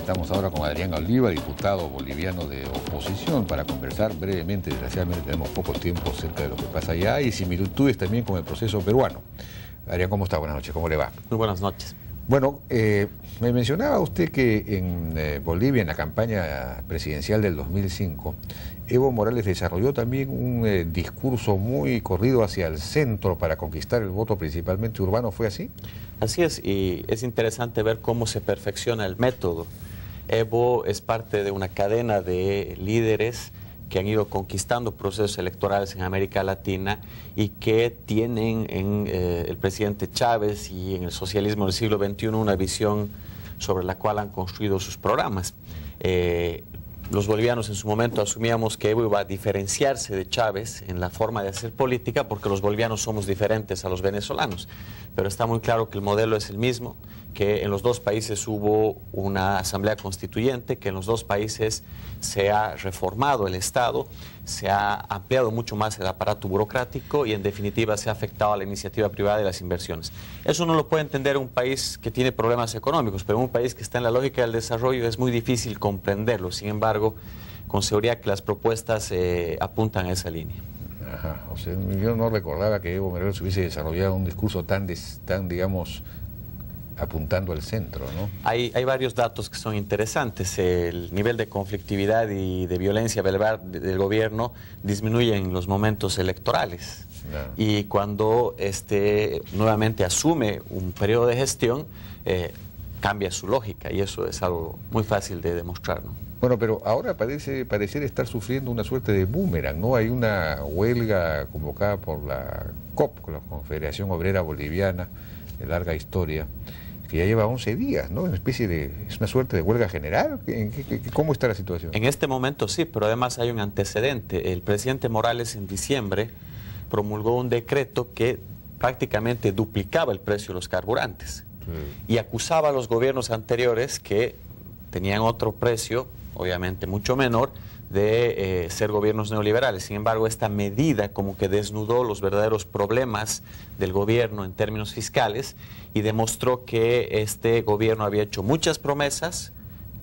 Estamos ahora con Adrián Oliva, diputado boliviano de oposición, para conversar brevemente. Desgraciadamente tenemos poco tiempo acerca de lo que pasa allá y similitudes también con el proceso peruano. Adrián, ¿cómo está? Buenas noches, ¿cómo le va? Muy buenas noches. Bueno, me mencionaba usted que en Bolivia, en la campaña presidencial del 2005, Evo Morales desarrolló también un discurso muy corrido hacia el centro para conquistar el voto principalmente urbano. ¿Fue así? Así es, y es interesante ver cómo se perfecciona el método. Evo es parte de una cadena de líderes que han ido conquistando procesos electorales en América Latina y que tienen en el presidente Chávez y en el socialismo del siglo XXI una visión sobre la cual han construido sus programas. Los bolivianos en su momento asumíamos que Evo iba a diferenciarse de Chávez en la forma de hacer política porque los bolivianos somos diferentes a los venezolanos, pero está muy claro que el modelo es el mismo, que en los dos países hubo una asamblea constituyente, que en los dos países se ha reformado el Estado, se ha ampliado mucho más el aparato burocrático y en definitiva se ha afectado a la iniciativa privada y las inversiones. Eso no lo puede entender un país que tiene problemas económicos, pero un país que está en la lógica del desarrollo es muy difícil comprenderlo. Sin embargo, con seguridad que las propuestas apuntan a esa línea. Ajá, o sea, yo no recordaba que Evo Morales hubiese desarrollado un discurso tan digamos, apuntando al centro, ¿no? Hay varios datos que son interesantes. El nivel de conflictividad y de violencia verbal del gobierno disminuye en los momentos electorales. Claro. Y cuando nuevamente asume un periodo de gestión, cambia su lógica, y eso es algo muy fácil de demostrar, ¿no? Bueno, pero ahora pareciera estar sufriendo una suerte de boomerang, ¿no? Hay una huelga convocada por la COP, la Confederación Obrera Boliviana, de larga historia, que ya lleva 11 días, ¿no? Es una suerte de huelga general. ¿Cómo está la situación? En este momento sí, pero además hay un antecedente. El presidente Morales en diciembre promulgó un decreto que prácticamente duplicaba el precio de los carburantes. Sí. Y acusaba a los gobiernos anteriores que tenían otro precio, obviamente mucho menor, de ser gobiernos neoliberales. Sin embargo, esta medida como que desnudó los verdaderos problemas del gobierno en términos fiscales y demostró que este gobierno había hecho muchas promesas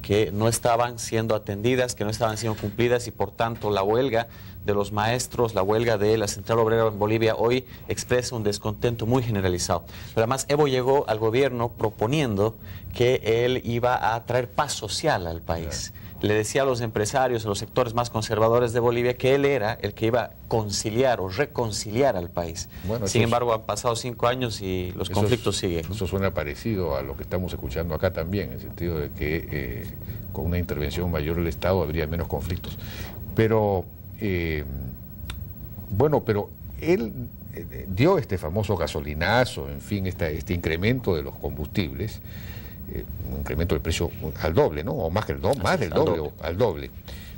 que no estaban siendo atendidas, que no estaban siendo cumplidas, y por tanto la huelga de los maestros, la huelga de la Central Obrera en Bolivia hoy expresa un descontento muy generalizado. Pero además Evo llegó al gobierno proponiendo que él iba a traer paz social al país. Le decía a los empresarios, a los sectores más conservadores de Bolivia, que él era el que iba a conciliar o reconciliar al país. Bueno, sin embargo, han pasado 5 años y los conflictos siguen, ¿no? Eso suena parecido a lo que estamos escuchando acá también, en el sentido de que con una intervención mayor del Estado habría menos conflictos. Pero, bueno, pero él dio este famoso gasolinazo, en fin, este incremento de los combustibles, un incremento del precio al doble, ¿no? O más que el doble, más del doble, al doble.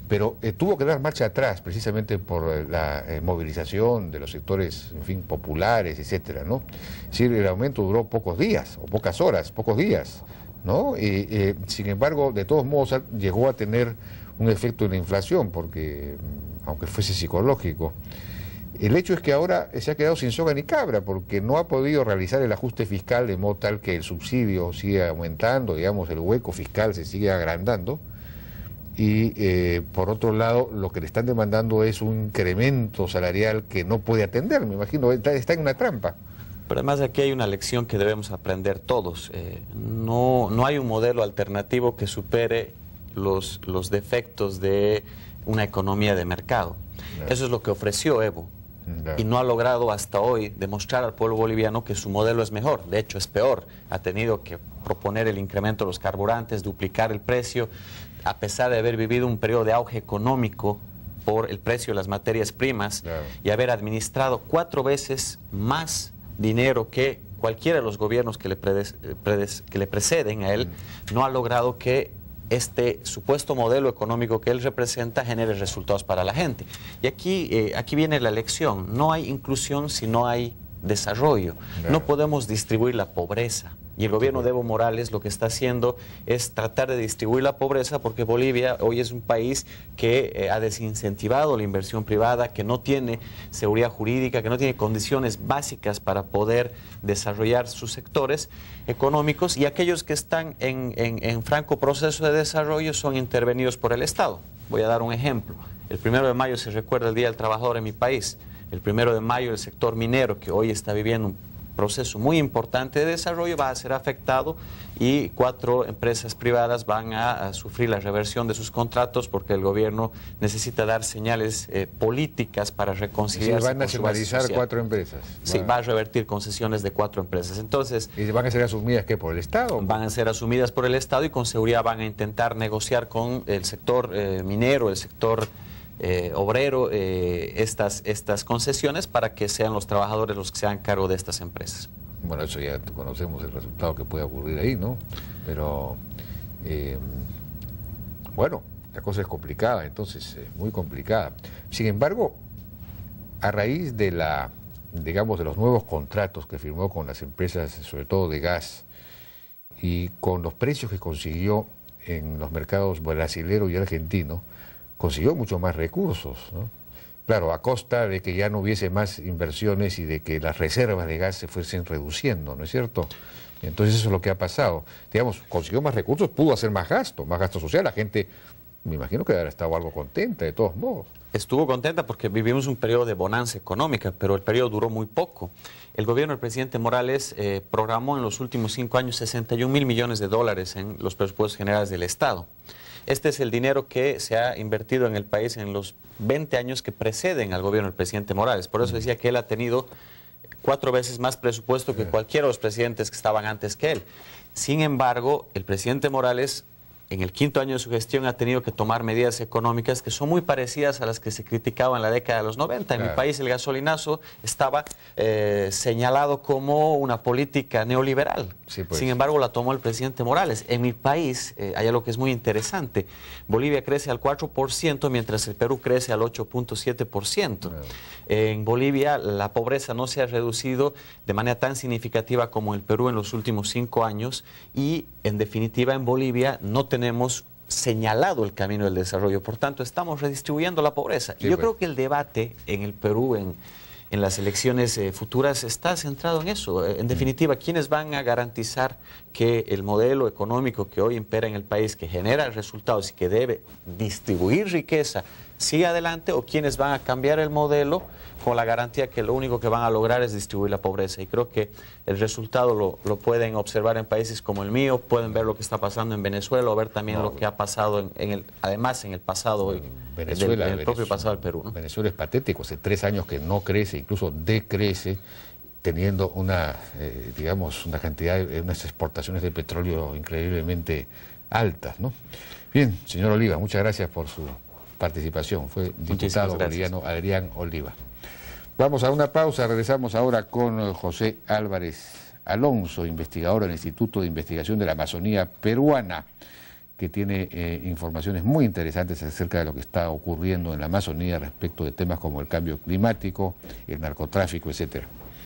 Pero tuvo que dar marcha atrás precisamente por la movilización de los sectores, en fin, populares, etcétera, ¿no? Es decir, el aumento duró pocos días, o pocas horas, pocos días, ¿no? Sin embargo, de todos modos, llegó a tener un efecto en la inflación, porque, aunque fuese psicológico, el hecho es que ahora se ha quedado sin soga ni cabra, porque no ha podido realizar el ajuste fiscal de modo tal que el subsidio sigue aumentando, digamos, el hueco fiscal se sigue agrandando, y por otro lado, lo que le están demandando es un incremento salarial que no puede atender, me imagino, está en una trampa. Pero además aquí hay una lección que debemos aprender todos. No hay un modelo alternativo que supere los defectos de una economía de mercado. Claro. Eso es lo que ofreció Evo. Claro. Y no ha logrado hasta hoy demostrar al pueblo boliviano que su modelo es mejor. De hecho, es peor. Ha tenido que proponer el incremento de los carburantes, duplicar el precio, a pesar de haber vivido un periodo de auge económico por el precio de las materias primas. Claro. Y haber administrado 4 veces más dinero que cualquiera de los gobiernos que le preceden a él. No ha logrado que este supuesto modelo económico que él representa genere resultados para la gente. Y aquí viene la lección. No hay inclusión si no hay desarrollo. No podemos distribuir la pobreza Y el gobierno de Evo Morales lo que está haciendo es tratar de distribuir la pobreza, porque Bolivia hoy es un país que ha desincentivado la inversión privada, que no tiene seguridad jurídica, que no tiene condiciones básicas para poder desarrollar sus sectores económicos, y aquellos que están en franco proceso de desarrollo son intervenidos por el Estado. Voy a dar un ejemplo. El 1 de mayo se recuerda el Día del Trabajador en mi país. El 1 de mayo el sector minero, que hoy está viviendo un proceso muy importante de desarrollo, va a ser afectado, y 4 empresas privadas van a sufrir la reversión de sus contratos, porque el gobierno necesita dar señales políticas para reconciliarse. Sí, van a nacionalizar 4 empresas. Sí, va a revertir concesiones de 4 empresas. Entonces, ¿y van a ser asumidas qué, por el Estado? Van a ser asumidas por el Estado, y con seguridad van a intentar negociar con el sector minero, el sector obrero, estas concesiones, para que sean los trabajadores los que se hagan cargo de estas empresas. Bueno, eso ya conocemos el resultado que puede ocurrir ahí, ¿no? Pero, bueno, la cosa es complicada, entonces, muy complicada. Sin embargo, a raíz de digamos, de los nuevos contratos que firmó con las empresas, sobre todo de gas, y con los precios que consiguió en los mercados brasilero y argentino, consiguió mucho más recursos, ¿no? Claro, a costa de que ya no hubiese más inversiones y de que las reservas de gas se fuesen reduciendo, ¿no es cierto? Entonces eso es lo que ha pasado. Digamos, consiguió más recursos, pudo hacer más gasto social. La gente, me imagino que habrá estado algo contenta, de todos modos. Estuvo contenta porque vivimos un periodo de bonanza económica, pero el periodo duró muy poco. El gobierno del presidente Morales programó en los últimos 5 años 61.000 millones de dólares en los presupuestos generales del Estado. Este es el dinero que se ha invertido en el país en los 20 años que preceden al gobierno del presidente Morales. Por eso decía que él ha tenido 4 veces más presupuesto que cualquiera de los presidentes que estaban antes que él. Sin embargo, el presidente Morales, en el 5.º año de su gestión, ha tenido que tomar medidas económicas que son muy parecidas a las que se criticaban en la década de los 90. En mi país el gasolinazo estaba señalado como una política neoliberal. Sí, pues. Sin embargo, la tomó el presidente Morales. En mi país hay algo que es muy interesante. Bolivia crece al 4%, mientras el Perú crece al 8.7%. En Bolivia la pobreza no se ha reducido de manera tan significativa como en el Perú en los últimos 5 años, y en definitiva en Bolivia no tenemos señalado el camino del desarrollo. Por tanto, estamos redistribuyendo la pobreza. Sí, y yo creo que el debate en el Perú, en las elecciones futuras, está centrado en eso. En definitiva, ¿quiénes van a garantizar que el modelo económico que hoy impera en el país, que genera resultados y que debe distribuir riqueza, siga adelante, o quiénes van a cambiar el modelo con la garantía que lo único que van a lograr es distribuir la pobreza? Y creo que el resultado lo pueden observar en países como el mío, pueden ver lo que está pasando en Venezuela, o ver también lo que ha pasado además en el pasado, Venezuela, en el propio pasado del Perú, ¿no? Venezuela es patético, hace 3 años que no crece, incluso decrece, teniendo digamos, una cantidad unas exportaciones de petróleo increíblemente altas, ¿no? Bien, señor Oliva, muchas gracias por su participación. Fue diputado boliviano Adrián Oliva. Vamos a una pausa, regresamos ahora con José Álvarez Alonso, investigador del Instituto de Investigación de la Amazonía Peruana, que tiene informaciones muy interesantes acerca de lo que está ocurriendo en la Amazonía respecto de temas como el cambio climático, el narcotráfico, etcétera.